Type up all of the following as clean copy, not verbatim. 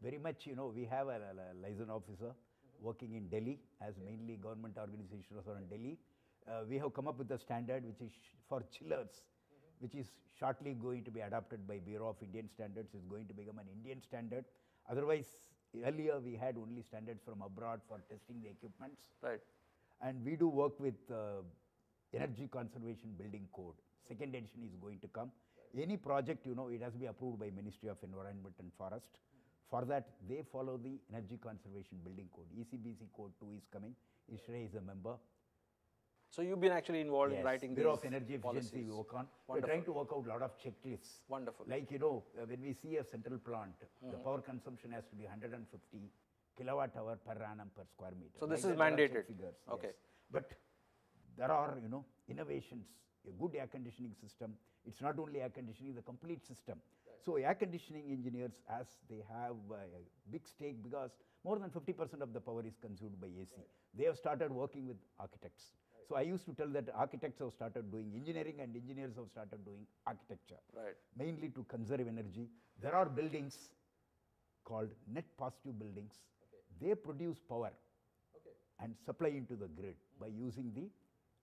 Very much, we have a liaison officer working in Delhi, as mainly government organizations are in Delhi. We have come up with a standard which is for chillers, which is shortly going to be adopted by Bureau of Indian Standards. Is going to become an Indian standard. Otherwise, earlier we had only standards from abroad for testing the equipments. Right. And we do work with Energy Conservation Building Code. Second edition is going to come. Any project, it has to be approved by Ministry of Environment and Forest. For that, they follow the Energy Conservation Building Code. ECBC Code 2 is coming. ISRE is a member. So you've been actually involved in writing Bureau these of Energy Efficiency policies. we work on. Wonderful. We're trying to work out a lot of checklists. Wonderful. Like, when we see a central plant, the power consumption has to be 150 kilowatt hour per annum per square meter. So this is mandated. Figures, okay. Yes. But there are, innovations. A good air conditioning system, it's not only air conditioning, the complete system. Right. So air conditioning engineers, as they have a big stake, because more than 50% of the power is consumed by AC. Right. They have started working with architects. Right. So I used to tell that architects have started doing engineering and engineers have started doing architecture. Right. Mainly to conserve energy. There are buildings called net positive buildings. Okay. They produce power and supply into the grid by using the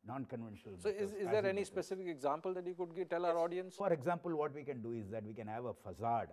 non-conventional. So is there any specific example that you could tell our audience? For example, what we can do is that we can have a facade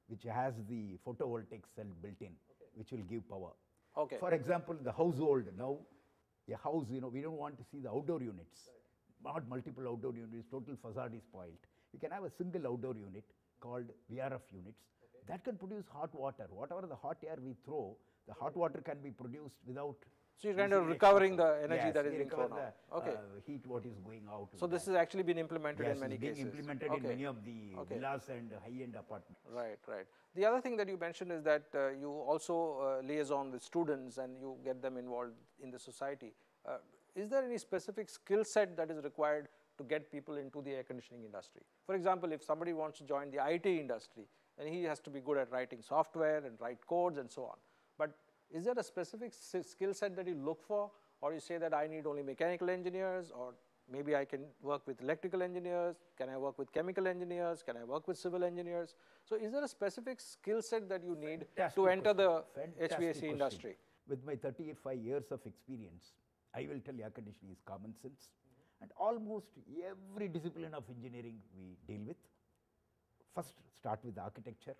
which has the photovoltaic cell built in, which will give power. Okay. For example, the household, now a house, we don't want to see the outdoor units, not multiple outdoor units, total facade is spoiled. We can have a single outdoor unit called VRF units that can produce hot water. Whatever the hot air we throw, the hot water can be produced without. So you're kind of recovering the energy that is being thrown out. Okay. Heat what is going out. So this has actually been implemented in many cases. Yes, being implemented in many of the villas and high-end apartments. Right, right. The other thing that you mentioned is that you also liaison with students and you get them involved in the society. Is there any specific skill set that is required to get people into the air conditioning industry? For example, if somebody wants to join the IT industry, then he has to be good at writing software and write codes and so on. But is there a specific skill set that you look for, or you say that I need only mechanical engineers, or maybe I can work with electrical engineers, can I work with chemical engineers, can I work with civil engineers? So is there a specific skill set that you need to enter the HVAC industry? With my 35 years of experience, I will tell air conditioning is common sense, and almost every discipline of engineering we deal with. First, start with architecture.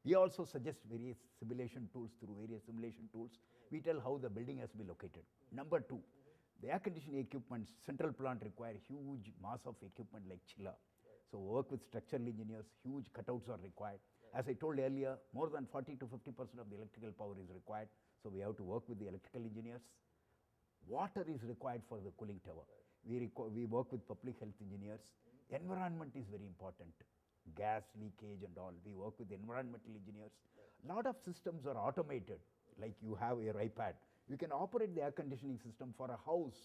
We also suggest various simulation tools. Through various simulation tools, we tell how the building has to be located. Number two, the air conditioning equipment, central plant require huge mass of equipment like chiller. So work with structural engineers, huge cutouts are required. As I told earlier, more than 40 to 50% of the electrical power is required. So we have to work with the electrical engineers. Water is required for the cooling tower. We work with public health engineers. Environment is very important. Gas leakage and all, we work with environmental engineers. A lot of systems are automated, like you have your iPad. You can operate the air conditioning system for a house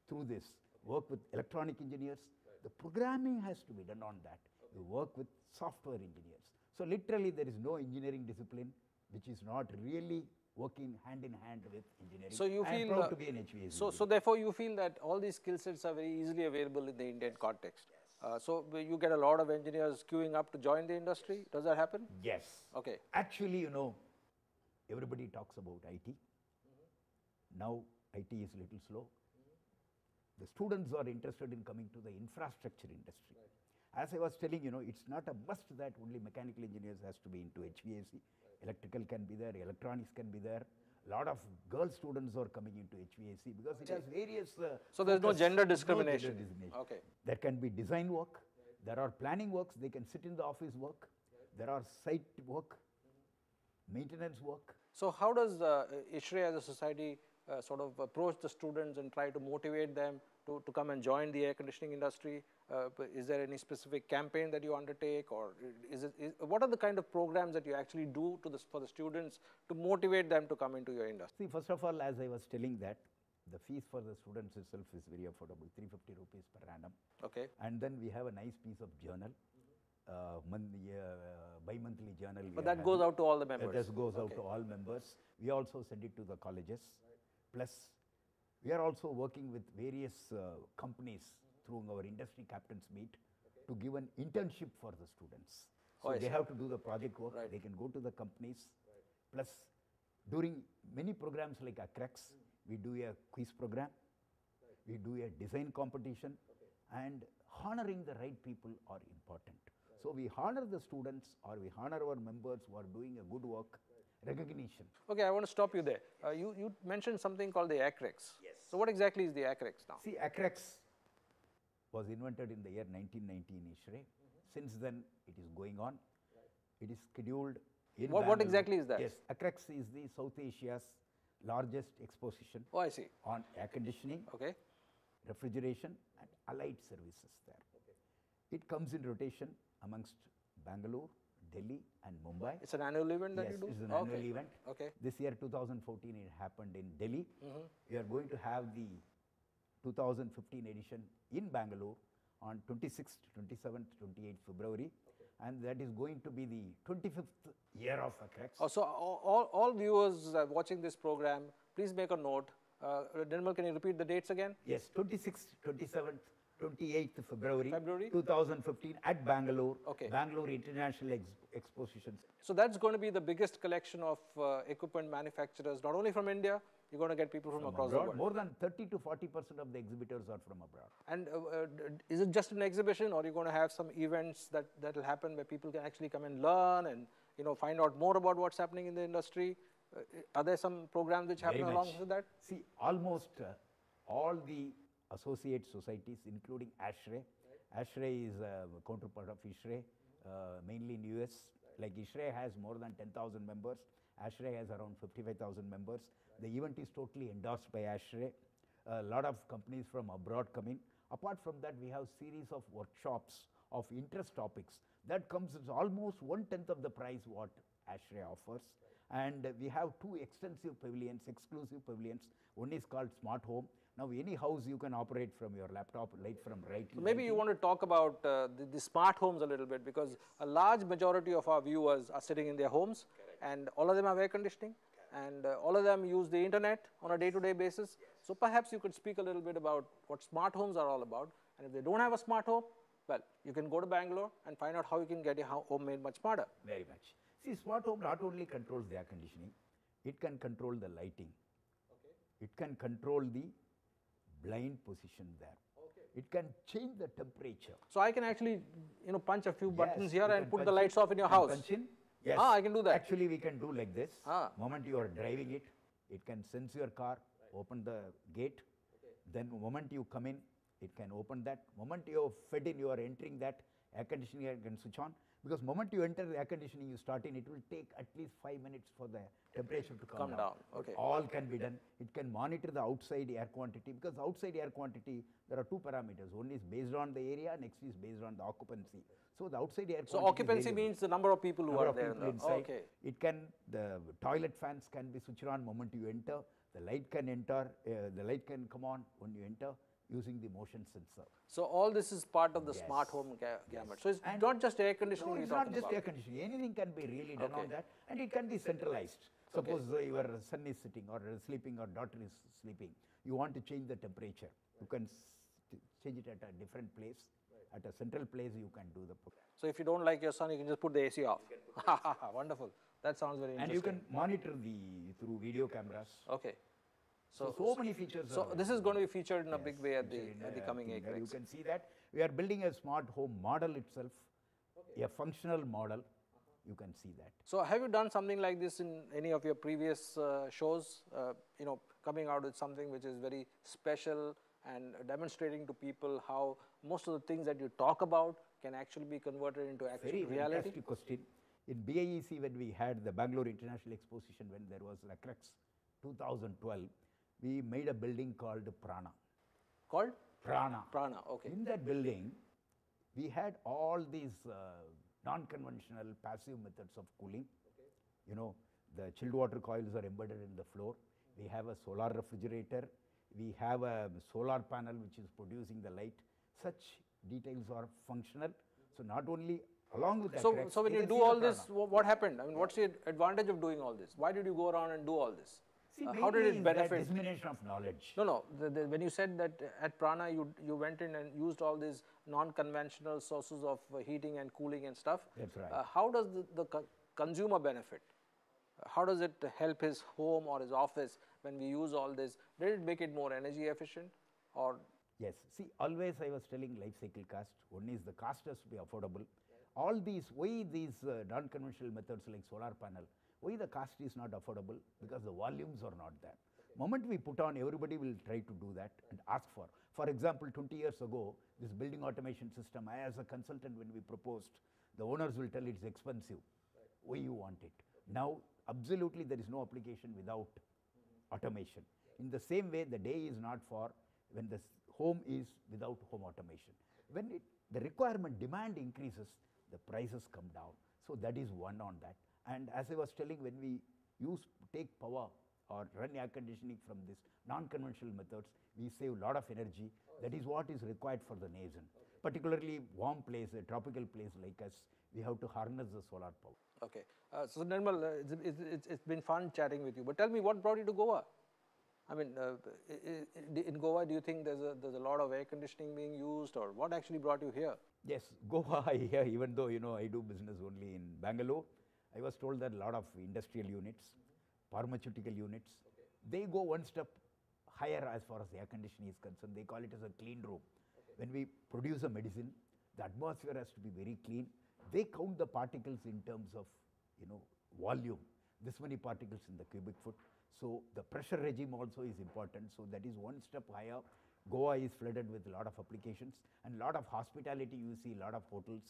through this. Work with electronic engineers. The programming has to be done on that. You work with software engineers. So literally there is no engineering discipline which is not really working hand in hand with engineering. So you feel I am proud to be an HVAC. So therefore you feel that all these skill sets are very easily available in the Indian context. So you get a lot of engineers queuing up to join the industry. Does that happen? Yes. Okay. Actually, everybody talks about IT. Now IT is a little slow. The students are interested in coming to the infrastructure industry. As I was telling, it's not a must that only mechanical engineers has to be into HVAC. Electrical can be there, electronics can be there. A lot of girl students are coming into HVAC because it has various. So there's no gender discrimination. Okay. There can be design work. There are planning works. They can sit in the office work. There are site work, maintenance work. So how does ISRE as a society sort of approach the students and try to motivate them to come and join the air conditioning industry? Is there any specific campaign that you undertake, or what are the kind of programs that you actually do for the students to motivate them to come into your industry? See, first of all, as I was telling that, the fees for the students itself is very affordable, 350 rupees per annum. Okay. And then we have a nice piece of journal, bi-monthly journal. But that goes out to all the members? That goes out to all members. We also send it to the colleges. Plus, we are also working with various companies through our industry captains meet to give an internship for the students. So I they see. have to do the project work. Right. They can go to the companies. Plus, during many programs like ACREX, we do a quiz program. We do a design competition, and honoring the right people are important. So we honor the students, or we honor our members who are doing a good work, recognition. Okay, I want to stop you there. You mentioned something called the ACREX. Yes. So what exactly is the ACREX now? See, ACREX was invented in the year 1990 in ISRE. Since then, it is going on. It is scheduled in What Bangalore. exactly is that? Yes, ACREX is the South Asia's largest exposition Oh, I see. on air conditioning, Okay. refrigeration, and allied services there. It comes in rotation amongst Bangalore, Delhi, and Mumbai. It's an annual event that Yes, you do? it's an Okay. annual event. Okay. This year, 2014, it happened in Delhi. We are going to have the 2015 edition in Bangalore on 26th, 27th, 28th February. And that is going to be the 25th year of ACREX. Oh, so all viewers watching this program, please make a note. Nirmal, can you repeat the dates again? Yes, 26th, 27th, 28th February, February? 2015 at Bangalore, Okay. Bangalore International Expositions. So that's going to be the biggest collection of equipment manufacturers, not only from India, you're going to get people from across the Abroad, world. more than 30 to 40% of the exhibitors are from abroad. And is it just an exhibition, or are you going to have some events that will happen where people can actually come and learn and find out more about what's happening in the industry? Are there some programs which happen Very along much. with that? See, almost all the associate societies, including ASHRAE. ASHRAE is a counterpart of ISHRAE, mainly in US. Like ISHRAE has more than 10,000 members. ASHRAE has around 55,000 members. The event is totally endorsed by ASHRAE. A lot of companies from abroad come in. Apart from that, we have series of workshops of interest topics. That comes as almost 1/10 of the price what ASHRAE offers. And we have two extensive pavilions, exclusive pavilions. One is called Smart Home. Now, any house you can operate from your laptop, right from right. So maybe you want to talk about the smart homes a little bit, because a large majority of our viewers are sitting in their homes, and all of them have air conditioning, and all of them use the internet on a day-to-day basis. So perhaps you could speak a little bit about what smart homes are all about, and if they don't have a smart home, well, you can go to Bangalore and find out how you can get your home made much smarter. Very much. See, smart home not only controls the air conditioning, it can control the lighting. It can control the blind position there. It can change the temperature. So I can actually, punch a few buttons Yes, here you and can put the punch lights it off in your and house. punch in. Yes. I can do that. Actually, we can do like this. Moment you are driving it, it can sense your car, open the gate. Then moment you come in, it can open that. Moment you are fed in, you are entering that, air conditioning can switch on. Because moment you enter the air conditioning, you start in, it will take at least 5 minutes for the temperature to come down. Okay. All can be done. It can monitor the outside air quantity, because outside air quantity, there are two parameters. One is based on the area, next is based on the occupancy. So the outside air So quantity occupancy means the number of people who are there. inside. Okay. It can, the toilet fans can be switched on moment you enter. The light can enter, the light can come on when you enter using the motion sensor. So all this is part of the Yes. smart home gamut. So it's And not just air conditioning No, we're it's not talking just about. air conditioning. Anything can be really done Okay. on that, and it can be centralized. Suppose your son is sitting or sleeping or daughter is sleeping. You want to change the temperature. You can change it at a different place. At a central place, you can do the program. So if you don't like your son, you can just put the AC off. Wonderful. That sounds very And interesting. you can monitor through video cameras. Okay. So many features. So this is going to be featured in a big way at the featured in, coming thing there. You ACREX. can see that we are building a smart home model itself, a functional model. You can see that. So have you done something like this in any of your previous shows? Coming out with something which is very special and demonstrating to people how most of the things that you talk about can actually be converted into actual Very reality? fantastic question. In BIEC, when we had the Bangalore International Exposition, when there was ACREX 2012, we made a building called Prana. Called? Prana. Prana, okay. In that building, we had all these non-conventional passive methods of cooling. The chilled water coils are embedded in the floor. We have a solar refrigerator. We have a solar panel which is producing the light. Such details are functional. So not only along with that. So when you do all this, what happened? I mean, what's the advantage of doing all this? Why did you go around and do all this? See, how did mainly it is benefit? that dissemination of knowledge. No. When you said that at Prana, you went in and used all these non-conventional sources of heating and cooling and stuff. That's right. How does the consumer benefit? How does it help his home or his office when we use all this? Did it make it more energy efficient, or? Yes. See, always I was telling life cycle cost. One is the cost has to be affordable. All these, why these non-conventional methods like solar panel, why the cost is not affordable? Because the volumes are not there. Moment we put on, everybody will try to do that and ask for. For example, 20 years ago, this building automation system, I as a consultant when we proposed, the owners will tell it's expensive. Why you want it? Now, absolutely there is no application without automation. In the same way, the day is not for when the home is without home automation. When the requirement, demand increases, the prices come down. So that is one on that. And as I was telling, when we take power or run air conditioning from this non-conventional methods, we save a lot of energy. That is what is required for the nation. Particularly warm place, a tropical place like us, we have to harness the solar power. Okay. So Nirmal, it's been fun chatting with you. But tell me, what brought you to Goa? I mean, in Goa, do you think there's a lot of air conditioning being used, or what actually brought you here? Yes, Goa, even though I do business only in Bangalore, I was told that a lot of industrial units, pharmaceutical units, they go one step higher as far as air conditioning is concerned. They call it as a clean room. When we produce a medicine, the atmosphere has to be very clean. They count the particles in terms of volume, this many particles in the cubic foot. So the pressure regime also is important. So that is one step higher. Goa is flooded with a lot of applications and a lot of hospitality. You see a lot of hotels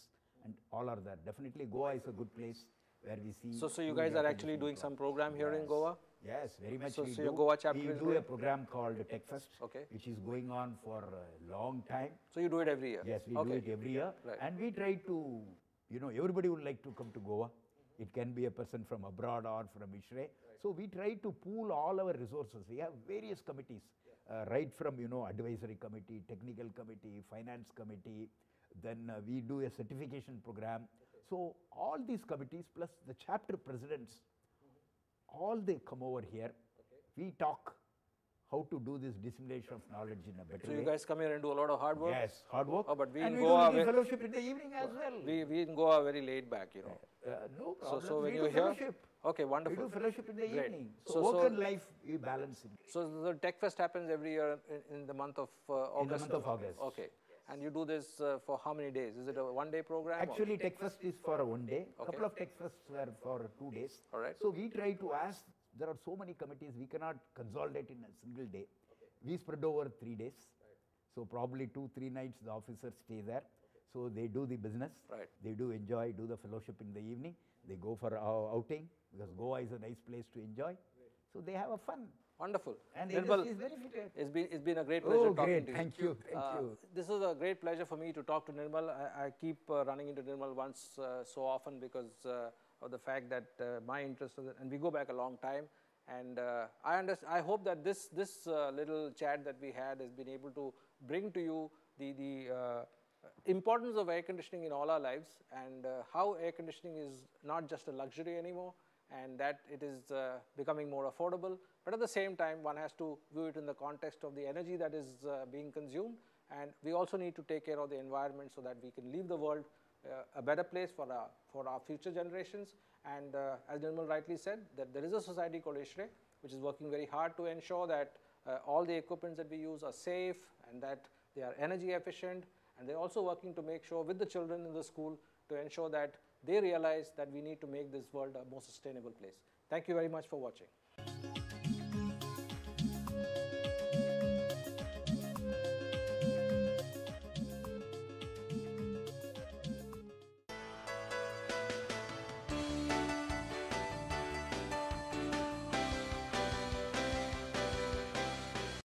and all are there. Definitely Goa is a good place where we see. So you guys are actually doing some program here in Goa? Yes, very much. So your Goa chapter we is do a program called TechFest, okay, which is going on for a long time. So you do it every year? Yes, we do it every year. Right. And we try to, everybody would like to come to Goa. It can be a person from abroad or from Israel. Right. So we try to pool all our resources. We have various committees, right from advisory committee, technical committee, finance committee. Then we do a certification program. So all these committees plus the chapter presidents, all they come over here. We talk how to do this dissemination of knowledge in a better way. So you guys come here and do a lot of hard work? Yes, hard work. Oh, but we and in we Goa do the fellowship in the evening as well. We in Goa are very laid back, No problem. So when we you're do here, fellowship. Okay, wonderful. We do fellowship in the Great. evening. So work and life, we balance it. So the TechFest happens every year in the month of August? In the month of August. Okay. And you do this for how many days? Is it a one-day program? Actually, TechFest is for a one day. A couple of TechFests were for 2 days. All right. So we try to ask, there are so many committees, we cannot consolidate in a single day. We spread over 3 days. So probably 2-3 nights the officers stay there. So they do the business. Right. They do enjoy, do the fellowship in the evening. They go for outing because Goa is a nice place to enjoy. So they have a fun. Wonderful. And Nirmal, is benefited. It's been a great pleasure talking to you. Thank you. Thank you. This is a great pleasure for me to talk to Nirmal. I keep running into Nirmal once so often because of the fact that my interest in it, and we go back a long time. And I hope that this little chat that we had has been able to bring to you the importance of air conditioning in all our lives, and how air conditioning is not just a luxury anymore, and that it is becoming more affordable. But at the same time, one has to view it in the context of the energy that is being consumed, and we also need to take care of the environment so that we can leave the world a better place for our future generations. And as Nirmal rightly said, that there is a society called HVAC, which is working very hard to ensure that all the equipments that we use are safe and that they are energy efficient, and they're also working to make sure with the children in the school to ensure that they realize that we need to make this world a more sustainable place. Thank you very much for watching.